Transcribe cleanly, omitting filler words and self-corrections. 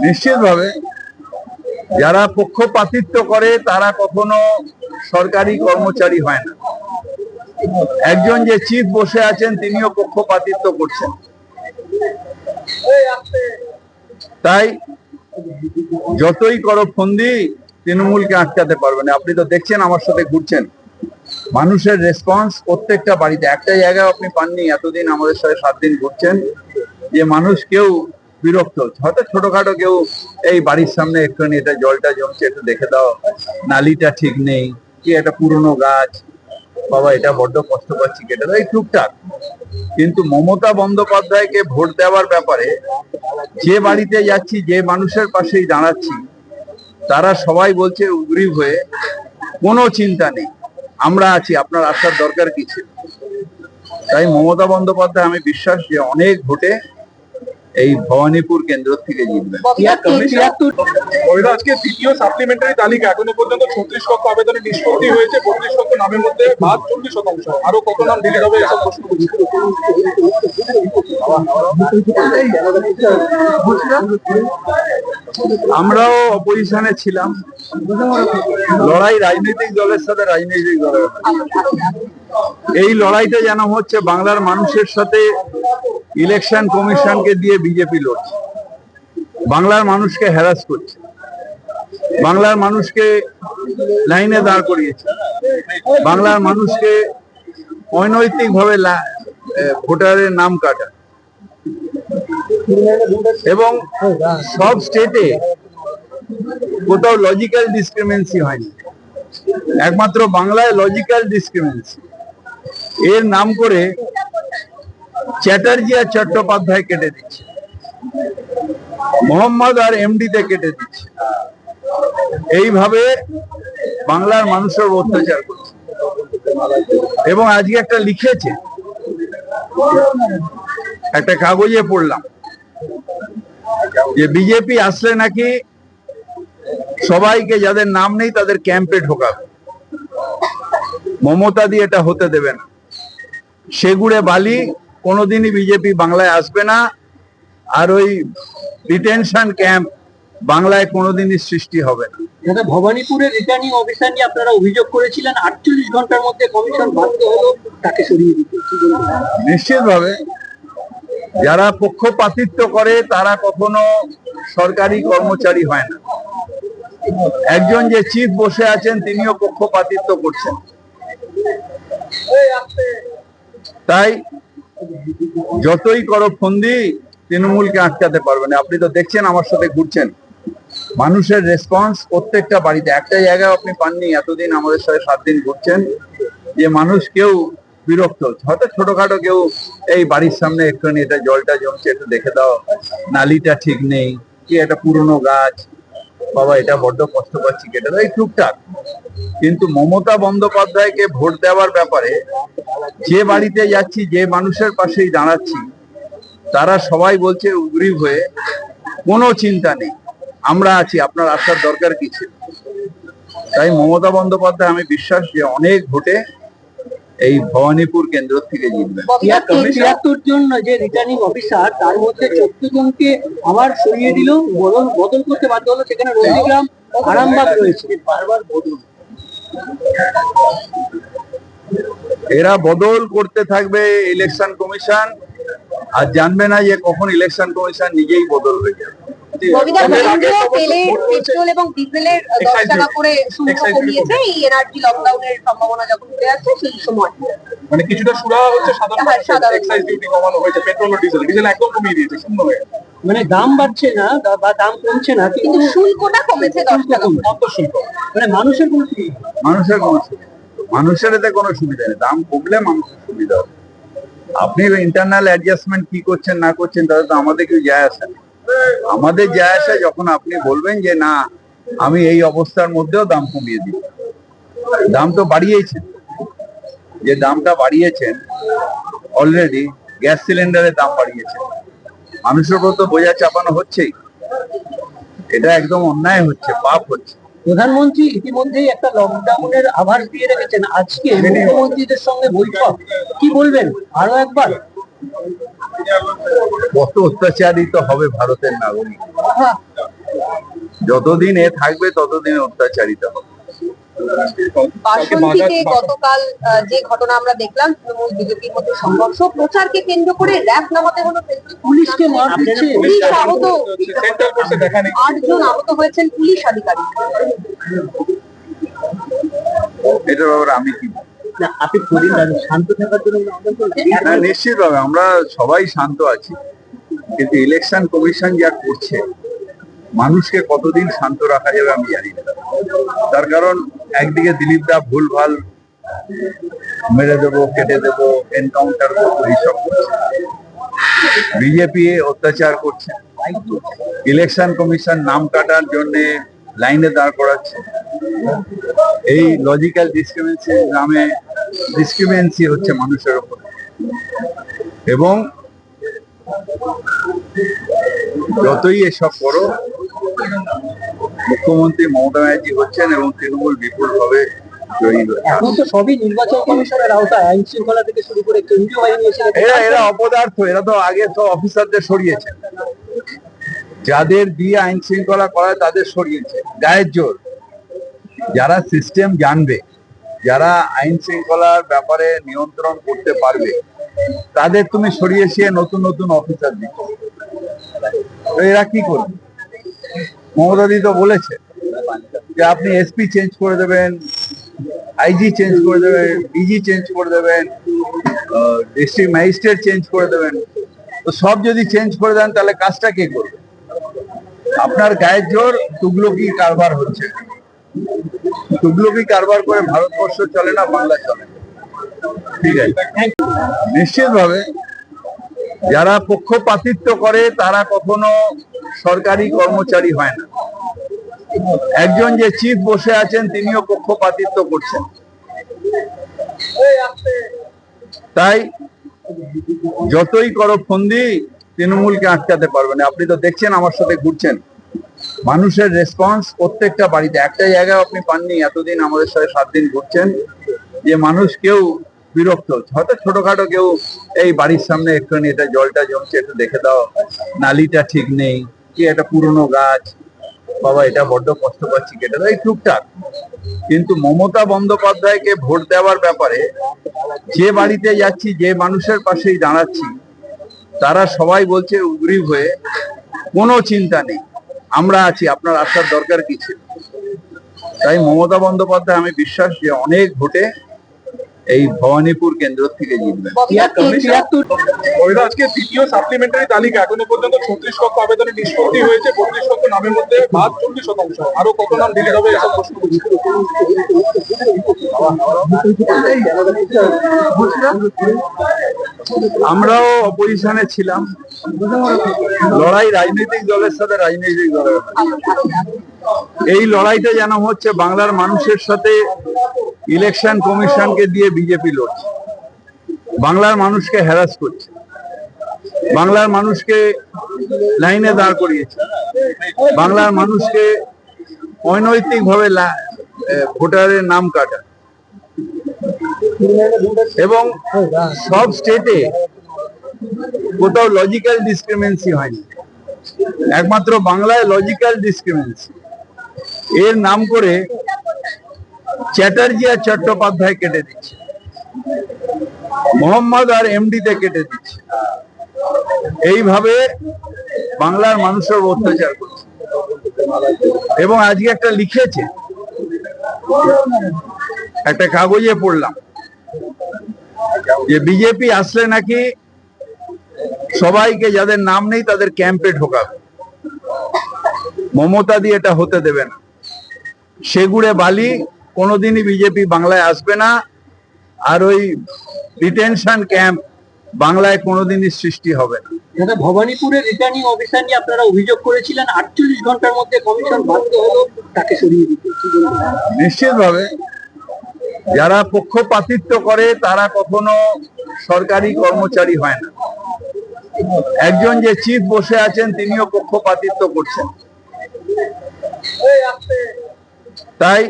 নিশ্চিতভাবে যারা পক্ষপাতিত্ব করে তারা কখনো সরকারি কর্মচারী হয় না। একজন যে চিফ বসে আছেন তিনিও পক্ষপাতিত্ব করছেন। তাই যতই করো ফন্দি তৃণমূলকে আটকাতে পারবে না। আপনি তো দেখছেন, আমার সাথে ঘুরছেন, মানুষের রেসপন্স প্রত্যেকটা বাড়িতে। একটা জায়গায় আপনি পাননি এতদিন আমাদের সাথে 7 দিন ঘুরছেন যে মানুষ কেউ বিরক্ত হচ্ছে। হয়তো ছোটখাটো কেউ এই বাড়ির সামনে একটুখানি এটা জলটা জমছে একটু দেখে দাও, নালিটা ঠিক নেই, কি একটা পুরনো গাছ, বাবা এটা বড্ড কষ্ট পাচ্ছি কেটে দাও, এই টুকটাক। কিন্তু মমতা বন্দ্যোপাধ্যায়কে ভোট দেওয়ার ব্যাপারে যে বাড়িতে যাচ্ছি, যে মানুষের পাশেই দাঁড়াচ্ছি, তারা সবাই বলছে উগ্রীব হয়ে, কোনো চিন্তা নেই, আমরা আছি, আপনার আসার দরকার কি ছিল। তাই মমতা বন্দ্যোপাধ্যায় আমি বিশ্বাস যে অনেক ভোটে এই ভবানীপুর কেন্দ্র থেকে জিতবেন। আজকে দ্বিতীয় সাপ্লিমেন্টারি তালিকা এখনো পর্যন্ত 36 লক্ষ আবেদনের নিষ্পত্তি হয়েছে। 32 লক্ষ নামের মধ্যে 40%। আরো কত নাম দিলে হবে এসব প্রশ্ন করছি। আমরাও অপোজিশনে ছিলাম, লড়াই রাজনৈতিক দলের সাথে রাজনৈতিক দলের। এই লড়াইটা যেন হচ্ছে বাংলার মানুষের সাথে ইলেকশন কমিশনকে দিয়ে বিজেপি লড়ছে, বাংলার মানুষকে হ্যারাস করছে, বাংলার মানুষকে লাইনে দাঁড় করিয়েছে, বাংলার মানুষকে অনৈতিক ভাবে ভোটারের নাম কাটা, এবং সব স্টেটে কোথাও লজিক্যাল ডিসক্রিমিনেন্সি হয়নি, একমাত্র বাংলায় লজিক্যাল ডিসক্রিমিনেন্সি। এর নাম করে চ্যাটার্জি আর চট্টোপাধ্যায় কেটে দিচ্ছে, মোহাম্মদ আর এমডিতে কেটে দিচ্ছে। এইভাবে বাংলার মানুষের অত্যাচার করছে। এবং আজকে একটা লিখেছে, একটা কাগজে পড়লাম যে বিজেপি আসলে নাকি সবাইকে, যাদের নাম নেই তাদের ক্যাম্পে ঢোকাবে। মমতা দিয়ে এটা হতে দেবে না। সেগুড়ে বালি কোনোদিনই বিজেপি বাংলায় আসবে না, আর ওই ডিটেনশন ক্যাম্প বাংলায় কোনোদিনই সৃষ্টি হবে না। ভবানীপুরের রিটার্নিং অফিসার নিয়ে আপনারা অভিযোগ করেছিলেন, 48 ঘন্টার মধ্যে কমিশন বাধ্য হলো তাকে সরিয়ে দিতে। নিশ্চিতভাবে যারা পক্ষপাতিত্ব করে তারা কখনো সরকারি কর্মচারী হয় না। একজন যে চিফ বসে আছেন তিনিও পক্ষপাতিত্ব করছেন। তাই যতই করো ফন্দি তৃণমূলকে আটকাতে পারবে না। আপনি তো দেখছেন, আমার সাথে ঘুরছেন, মানুষের রেসপন্স প্রত্যেকটা বাড়িতে। একটা জায়গায় আপনি পাননি এতদিন আমাদের সাথে 7 দিন ঘুরছেন যে মানুষ কেউ বিরক্ত হচ্ছে। হয়তো ছোটখাটো কেউ এই বাড়ির সামনে একটুখানি এটা জলটা জমছে একটু দেখে দাও, নালিটা ঠিক নেই, কি একটা পুরনো গাছ, বাবা এটা বড্ড কষ্ট পাচ্ছি কেটে দাও, এই টুকটাক। কিন্তু মমতা বন্দ্যোপাধ্যায়কে ভোট দেওয়ার ব্যাপারে যে বাড়িতে যাচ্ছি, যে মানুষের পাশেই দাঁড়াচ্ছি, তারা সবাই বলছে উগ্রীব হয়ে, কোনো চিন্তা নেই, আমরা আছি, আপনার আসার দরকার কি ছিল। তাই মমতা বন্দ্যোপাধ্যায় আমি বিশ্বাস যে অনেক ভোটে এই ভবানীপুর কেন্দ্র থেকে জিতবেন। 73 জন যে রিটার্নিং অফিসার, তার মধ্যে 14 জনকে আবার সরিয়ে দিল, বদল করতে বাধ্য হলো। সেখানে রঞ্জিগ্রাম, আরামবাগ রয়েছে। বারবার বদল, এরা বদল করতে থাকবে ইলেকশন কমিশন, আর জানবে না যে কখন ইলেকশন কমিশন নিজেই বদল হয়ে যাবে। পেট্রোল এবং ডিজেলের 10 টাকা করে শুল্ক কমিয়েছে এই এনার্জি লকডাউনের সম্ভাবনা যখন উঠে আসছে সেই সময়। মানে কিছুটা সুরাহা হচ্ছে, সাধারণ এক্সাইজ ডিউটি কমানো হয়েছে, পেট্রোল ও ডিজেল একদম কমিয়ে দিয়েছে, শূন্য হয়ে। মানে দাম বাড়ছে না বা দাম কমছে না, কিন্তু শুল্কটা কমেছে 10 টাকা। অন্তঃশুল্ক, মানে মানুষের কোনো মানুষের এতে কোনো সুবিধা নেই। দাম কমলে মানুষের সুবিধা হবে। আপনি ইন্টারনাল অ্যাডজাস্টমেন্ট কি করছেন না করছেন তাতে তো আমাদের কেউ যায় আসে না। আমাদের যায় আসে যখন আপনি বলবেন যে না, আমি এই অবস্থার মধ্যেও দাম কমিয়ে দিই। দাম তো বাড়িয়েছেন, যে দামটা বাড়িয়েছেন অলরেডি, গ্যাস সিলিন্ডারের দাম বাড়িয়েছেন, মানুষের উপর তো বোঝা চাপানো হচ্ছেই। এটা একদম অন্যায় হচ্ছে, পাপ হচ্ছে। প্রধানমন্ত্রী ইতিমধ্যেই একটা লকডাউনের আভাস দিয়ে রেখেছেন। আজকে মুখ্যমন্ত্রীদের সঙ্গে বৈঠক, কি বলবেন আরো একবার? কত অত্যাচারিত হবে ভারতের নাগরিক, যতদিন এ থাকবে ততদিন অত্যাচারিত হবে। বাসন্তীতে গতকাল যে ঘটনা আমরা দেখলাম, তৃণমূল বিজেপির মধ্যে সংঘর্ষ, প্রচারকে কেন্দ্র করে র্যাব নামাতে হলো, পুলিশকে মার দিচ্ছে। পুলিশ আহত, সেন্টার করছে দেখা নেই। 8 জন আহত হয়েছেন পুলিশ আধিকারিক। এটার ব্যাপারে আমি কি বলবো? না, আপনি শান্ত থাকার জন্য আহ্বান করলেন। না, নিশ্চিতভাবে আমরা সবাই শান্ত আছি, কিন্তু ইলেকশন কমিশন যা করছে, মানুষকে কতদিন শান্ত রাখা যাবে আমি জানি না। তার কারণ একদিকে দিলীপ দা ভুলভাল মেরে দেবো, কেটে দেবো, এনকাউন্টার করবো, এইসব করছে। বিজেপি অত্যাচার করছে, ইলেকশন কমিশন নাম কাটার জন্য লাইনে দাঁড় করাচ্ছে। এই লজিক্যাল ডিসক্রিমিনেন্সি নামে ডিসক্রিমিনেন্সি হচ্ছে মানুষের উপর। এবং যতই এসব করো, মুখ্যমন্ত্রী মমতা ব্যানার্জি হচ্ছেন এবং তৃণমূল বিপুলভাবে জয়ী হচ্ছে। এখন তো সবই নির্বাচন কমিশনের আওতায়, আইন শৃঙ্খলা থেকে শুরু করে কেন্দ্রীয় বাহিনী এসে এরা অপদার্থ, এরা তো আগে তো অফিসারদের সরিয়েছে, যাদের দিয়ে আইন শৃঙ্খলা করায় তাদের সরিয়েছে। গায়ের জোর, যারা সিস্টেম জানবে, যারা আইন শৃঙ্খলার ব্যাপারে নিয়ন্ত্রণ করতে পারবে, তাদের তুমি সরিয়েছে নতুন নতুন অফিসার দিচ্ছ। তো এরা কি করবে? মমতা দি তো বলেছে যে আপনি এসপি চেঞ্জ করে দেবেন, আইজি চেঞ্জ করে দেবেন, ডিজি চেঞ্জ করে দেবেন, ডিস্ট্রিক্ট ম্যাজিস্ট্রেট চেঞ্জ করে দেবেন। তো সব যদি চেঞ্জ করে দেন তাহলে কাজটা কে করবে? আপনার গায়ের জোর তুগলকি কারবার হচ্ছে। তুগলকি কারবার করে ভারতবর্ষ চলে না, বাংলা চলে। ঠিক আছে, নিশ্চিতভাবে যারা পক্ষপাতিত্ব করে তারা কখনো সরকারি কর্মচারী হয় না। একজন যে চিফ বসে আছেন তিনিও পক্ষপাতিত্ব করছেন। তাই যতই করো ফন্দি, তৃণমূলকে আটকাতে পারবে না। আপনি তো দেখছেন, আমার সাথে ঘুরছেন, মানুষের রেসপন্স প্রত্যেকটা বাড়িতে। একটা জায়গায় আপনি পাননি এতদিন আমাদের সাথে 7 দিন ঘুরছেন, যে মানুষ কেউ বিরক্ত হচ্ছে। হয়তো ছোটখাটো কেউ এই বাড়ির সামনে একটুখানি এটা জলটা জমছে, একটু দেখে দাও, নালিটা ঠিক নেই, কি একটা পুরনো গাছ, বাবা এটা বড্ড কষ্ট পাচ্ছি, কেটে দাও, এই টুকটাক। কিন্তু মমতা বন্দ্যোপাধ্যায়কে ভোট দেওয়ার ব্যাপারে যে বাড়িতে যাচ্ছি, যে মানুষের পাশেই দাঁড়াচ্ছি, তারা সবাই বলছে উগ্রীব হয়ে, কোনো চিন্তা নেই, আমরা আছি, আপনার আসার দরকার কি ছিল। তাই মমতা বন্দ্যোপাধ্যায় আমি বিশ্বাস যে অনেক ভোটে এই ভবানীপুর কেন্দ্র থেকে জিতবেন। আজকে দ্বিতীয় সাপ্লিমেন্টারি তালিকা এখনো পর্যন্ত 36 লক্ষ আবেদনের নিষ্পত্তি হয়েছে। 32 লক্ষ নামের মধ্যে বাদ 40%। আরো কত নাম দিতে হবে এসব প্রশ্ন করছি। আমরাও অপোজিশনে ছিলাম, লড়াই রাজনৈতিক দলের সাথে রাজনৈতিক দলের। এই লড়াইটা যেন হচ্ছে বাংলার মানুষের সাথে ইলেকশন কমিশনকে দিয়ে বিজেপি লড়ছে, বাংলার মানুষকে হ্যারাস করছে, বাংলার মানুষকে লাইনে দাঁড় করিয়েছে, বাংলার মানুষকে অনৈতিক ভাবে ভোটারের নাম কাটা। এবং সব স্টেটে কোথাও লজিক্যাল ডিসক্রিমিনেন্সি হয়নি, একমাত্র বাংলায় লজিক্যাল ডিসক্রিমিনেন্সি। এর নাম করে চ্যাটার্জি আর চট্টোপাধ্যায় কেটে দিচ্ছে, মোহাম্মদ আর এমডিতে কেটে দিচ্ছে। এইভাবে বাংলার মানুষের অত্যাচার করছে। এবং আজকে একটা লিখেছে, একটা কাগজে পড়লাম যে বিজেপি আসলে নাকি সবাইকে, যাদের নাম নেই তাদের ক্যাম্পে ঢোকাবে। মমতা দিয়ে এটা হতে দেবে না। সেগুড়ে বালি কোনোদিনই বিজেপি বাংলায় আসবে না। আর ওই ডিটেনশন ক্যাম্প বাংলায় কোনোদিনই সৃষ্টি হবে না। দাদা, ভবানীপুরের রিটার্নিং অফিসার নিয়ে আপনারা অভিযোগ করেছিলেন, 48 ঘন্টার মধ্যে কমিশন বাধ্য হলো তাকে সরিয়ে দিতে। নিশ্চিতভাবে যারা পক্ষপাতিত্ব করে তারা কখনো সরকারি কর্মচারী হয় না। একজন যে চিফ বসে আছেন তিনিও পক্ষপাতিত্ব করছেন। তাই